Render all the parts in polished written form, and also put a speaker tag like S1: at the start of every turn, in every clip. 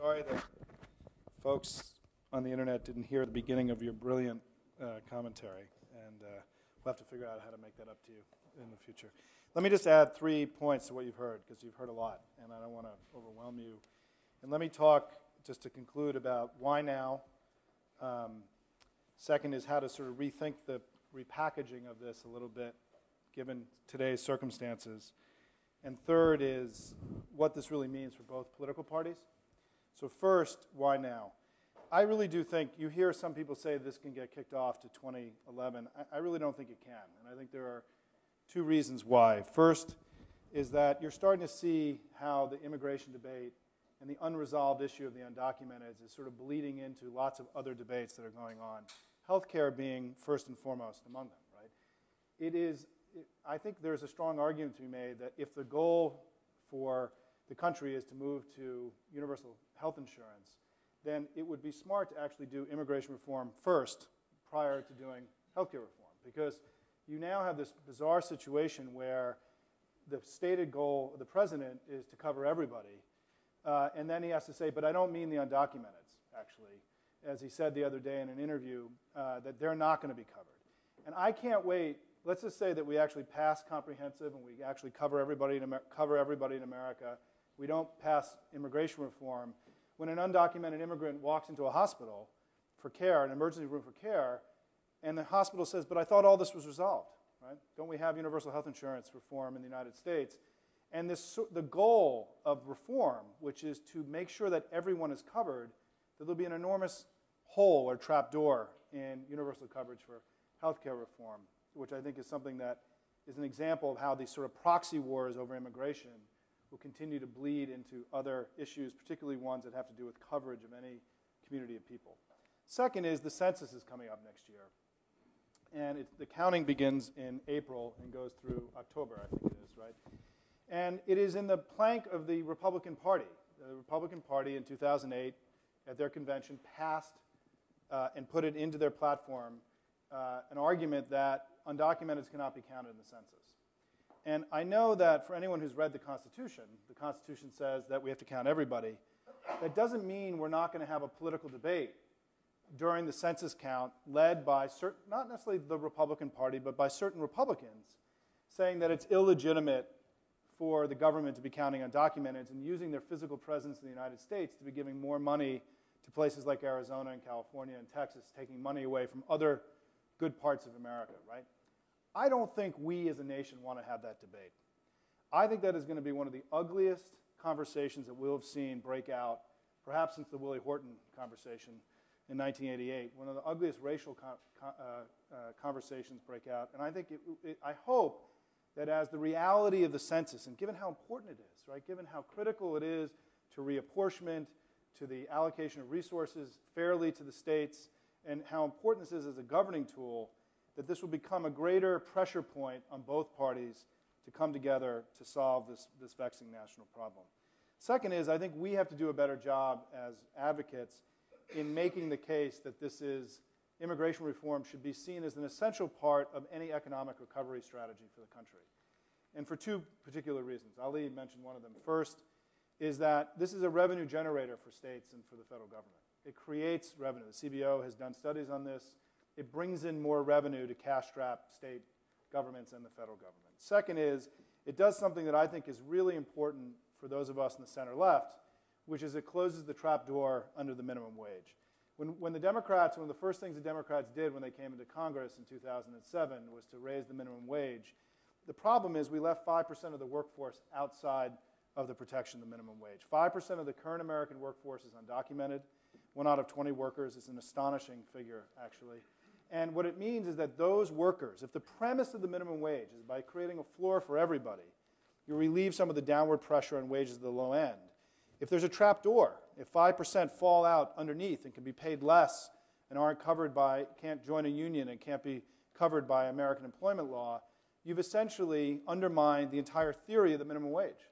S1: sorry that folks on the internet didn't hear the beginning of your brilliant commentary, and we'll have to figure out how to make that up to you in the future. Let me just add 3 points to what you've heard, because you've heard a lot, and I don't want to overwhelm you. And let me talk, just to conclude, about why now. Second is how to sort of rethink the repackaging of this a little bit, given today's circumstances. And third is what this really means for both political parties. So first, why now? I really do think, you hear some people say this can get kicked off to 2011. I really don't think it can, and I think there are 2 reasons why. First is that you're starting to see how the immigration debate and the unresolved issue of the undocumented is sort of bleeding into lots of other debates that are going on, healthcare being first and foremost among them, right? I think there's a strong argument to be made that if the goal for the country is to move to universal health insurance, then it would be smart to actually do immigration reform first prior to doing healthcare reform, because you now have this bizarre situation where the stated goal of the president is to cover everybody, and then he has to say, but I don't mean the undocumented, actually, as he said the other day in an interview, that they're not going to be covered. And I can't wait. Let's just say that we actually pass comprehensive and we actually cover everybody in America. We don't pass immigration reform. When an undocumented immigrant walks into a hospital for care, an emergency room for care, and the hospital says, but I thought all this was resolved, right? Don't we have universal health insurance reform in the United States? And the goal of reform, which is to make sure that everyone is covered, that there'll be an enormous hole or trapdoor in universal coverage for healthcare reform, which I think is something that is an example of how these sort of proxy wars over immigration will continue to bleed into other issues, particularly ones that have to do with coverage of any community of people. Second is the census is coming up next year. And the counting begins in April and goes through October, I think it is, right? And it is in the plank of the Republican Party. The Republican Party in 2008 at their convention passed and put it into their platform an argument that undocumented cannot be counted in the census. And I know that for anyone who's read the Constitution says that we have to count everybody. That doesn't mean we're not going to have a political debate during the census count led by certain, not necessarily the Republican Party, but by certain Republicans saying that it's illegitimate for the government to be counting undocumented and using their physical presence in the United States to be giving more money to places like Arizona and California and Texas, taking money away from other good parts of America, right? I don't think we as a nation want to have that debate. I think that is going to be one of the ugliest conversations that we'll have seen break out, perhaps since the Willie Horton conversation in 1988, one of the ugliest racial conversations break out. And I think I hope that as the reality of the census, and given how important it is, right, given how critical it is to reapportionment, to the allocation of resources fairly to the states, and how important this is as a governing tool, that this will become a greater pressure point on both parties to come together to solve this vexing national problem. Second is, I think we have to do a better job as advocates in making the case that immigration reform should be seen as an essential part of any economic recovery strategy for the country. And for 2 particular reasons. Ali mentioned one of them. First is that this is a revenue generator for states and for the federal government. It creates revenue. The CBO has done studies on this. It brings in more revenue to cash-strap state governments and the federal government. Second is, it does something that I think is really important for those of us in the center-left, which is it closes the trapdoor under the minimum wage. When the Democrats, one of the first things the Democrats did when they came into Congress in 2007 was to raise the minimum wage. The problem is we left 5% of the workforce outside of the protection of the minimum wage. 5% of the current American workforce is undocumented. 1 out of 20 workers is an astonishing figure, actually. And what it means is that those workers, if the premise of the minimum wage is by creating a floor for everybody, you relieve some of the downward pressure on wages at the low end. If there's a trap door, if 5% fall out underneath and can be paid less and can't join a union and can't be covered by American employment law, you've essentially undermined the entire theory of the minimum wage.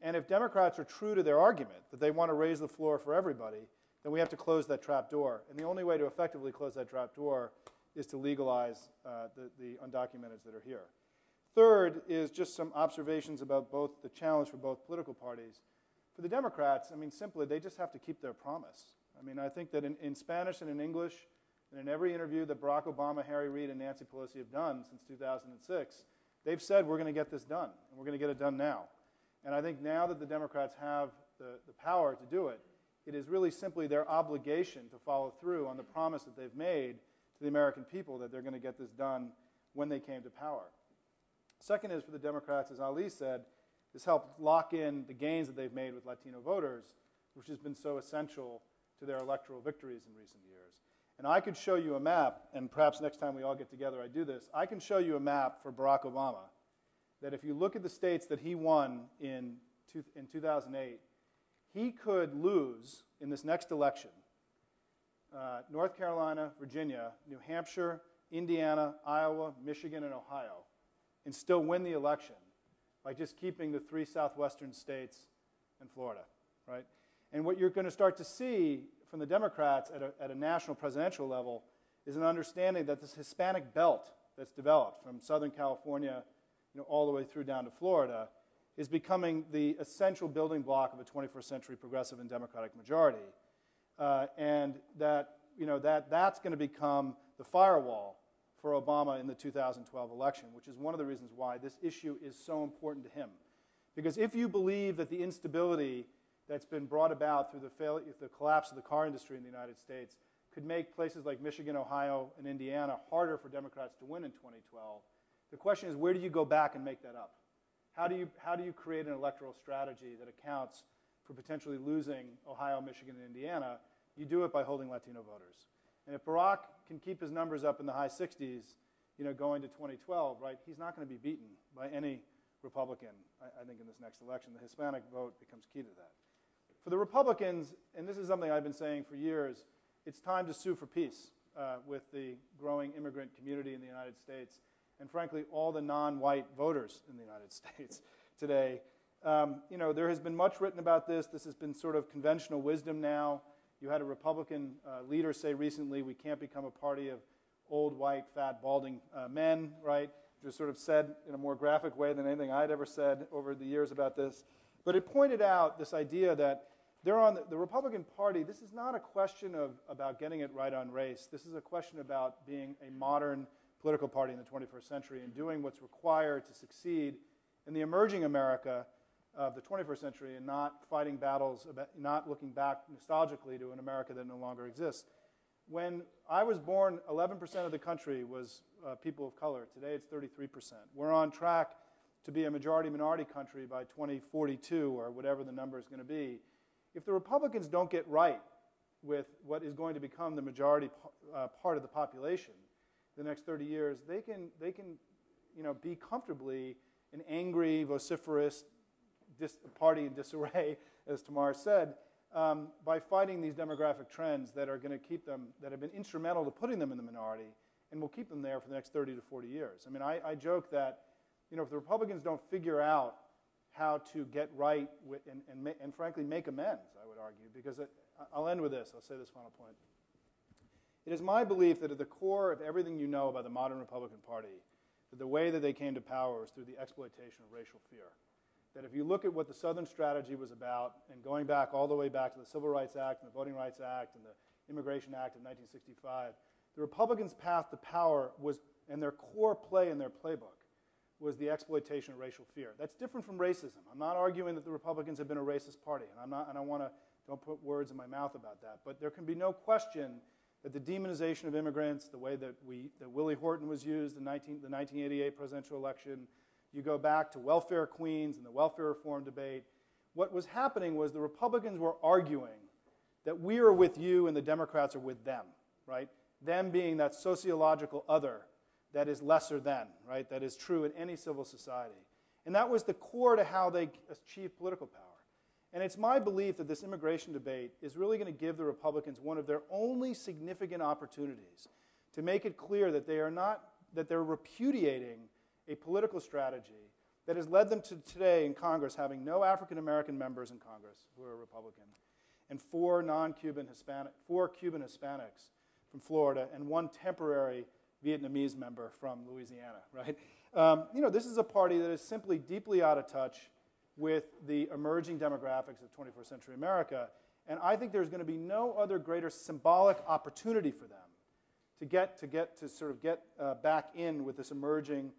S1: And if Democrats are true to their argument that they want to raise the floor for everybody, then we have to close that trap door. And the only way to effectively close that trap door is to legalize the undocumented that are here. Third is just some observations about both the challenge for both political parties. For the Democrats, I mean, simply, they just have to keep their promise. I mean, I think that in Spanish and in English, and in every interview that Barack Obama, Harry Reid, and Nancy Pelosi have done since 2006, they've said, we're going to get this done, and we're going to get it done now. And I think now that the Democrats have the power to do it, it is really simply their obligation to follow through on the promise that they've made to the American people that they're going to get this done when they came to power. Second is for the Democrats, as Ali said, this helped lock in the gains that they've made with Latino voters, which has been so essential to their electoral victories in recent years. And I could show you a map, and perhaps next time we all get together I do this, I can show you a map for Barack Obama that if you look at the states that he won in 2008, he could lose in this next election North Carolina, Virginia, New Hampshire, Indiana, Iowa, Michigan, and Ohio, and still win the election by just keeping the 3 southwestern states and Florida, right? And what you're going to start to see from the Democrats at a national presidential level is an understanding that this Hispanic belt that's developed from Southern California, all the way through down to Florida is becoming the essential building block of a 21st century progressive and democratic majority. And that, that's going to become the firewall for Obama in the 2012 election, which is one of the reasons why this issue is so important to him. Because if you believe that the instability that's been brought about through the collapse of the car industry in the United States could make places like Michigan, Ohio, and Indiana harder for Democrats to win in 2012, the question is, where do you go back and make that up? How do you create an electoral strategy that accounts for potentially losing Ohio, Michigan, and Indiana? You do it by holding Latino voters. And if Barack can keep his numbers up in the high 60s, going to 2012, right, he's not going to be beaten by any Republican, I think, in this next election. The Hispanic vote becomes key to that. For the Republicans, and this is something I've been saying for years, it's time to sue for peace with the growing immigrant community in the United States, and frankly, all the non-white voters in the United States today. There has been much written about this. This has been sort of conventional wisdom now. You had a Republican leader say recently, we can't become a party of old, white, fat, balding men, right? Just sort of said in a more graphic way than anything I'd ever said over the years about this. But it pointed out this idea that they're on the Republican Party. This is not a question about getting it right on race. This is a question about being a modern political party in the 21st century and doing what's required to succeed in the emerging America of the 21st century and not fighting battles, not looking back nostalgically to an America that no longer exists. When I was born, 11% of the country was people of color. Today it's 33%. We're on track to be a majority-minority country by 2042 or whatever the number is going to be. If the Republicans don't get right with what is going to become the majority part of the population the next 30 years, they can be comfortably an angry, vociferous party in disarray, as Tamar said, by fighting these demographic trends that are going to keep them, that have been instrumental to putting them in the minority, and will keep them there for the next 30 to 40 years. I mean, I joke that, if the Republicans don't figure out how to get right and frankly make amends, I would argue, because I'll end with this. I'll say this final point. It is my belief that at the core of everything you know about the modern Republican Party, that the way that they came to power was through the exploitation of racial fear. That if you look at what the Southern strategy was about, and going back all the way back to the Civil Rights Act and the Voting Rights Act and the Immigration Act of 1965, the Republicans' path to power was, and their core play in their playbook, was the exploitation of racial fear. That's different from racism. I'm not arguing that the Republicans have been a racist party, and don't put words in my mouth about that. But there can be no question that the demonization of immigrants, the way that Willie Horton was used in the 1988 presidential election, you go back to welfare queens and the welfare reform debate. What was happening was the Republicans were arguing that we are with you and the Democrats are with them, right? Them being that sociological other that is lesser than, right? That is true in any civil society. And that was the core to how they achieved political power. And it's my belief that this immigration debate is really going to give the Republicans one of their only significant opportunities to make it clear that they're repudiating a political strategy that has led them to today in Congress having no African American members in Congress who are Republican, and 4 Cuban Hispanics from Florida, and 1 temporary Vietnamese member from Louisiana, right? This is a party that is simply deeply out of touch, with the emerging demographics of 21st century America. And I think there's going to be no other greater symbolic opportunity for them to get back in with this emerging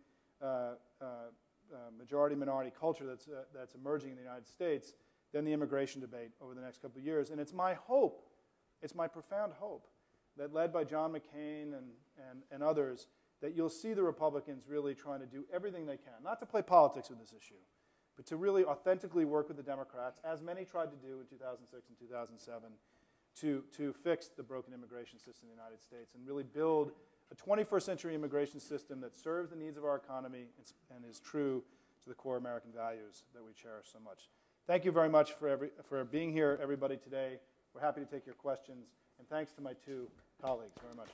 S1: majority-minority culture that's emerging in the United States than the immigration debate over the next couple of years. And it's my hope, it's my profound hope, that led by John McCain and others, that you'll see the Republicans really trying to do everything they can, not to play politics with this issue, but to really authentically work with the Democrats, as many tried to do in 2006 and 2007, to fix the broken immigration system in the United States and really build a 21st century immigration system that serves the needs of our economy and is true to the core American values that we cherish so much. Thank you very much for being here, everybody, today. We're happy to take your questions, and thanks to my two colleagues very much.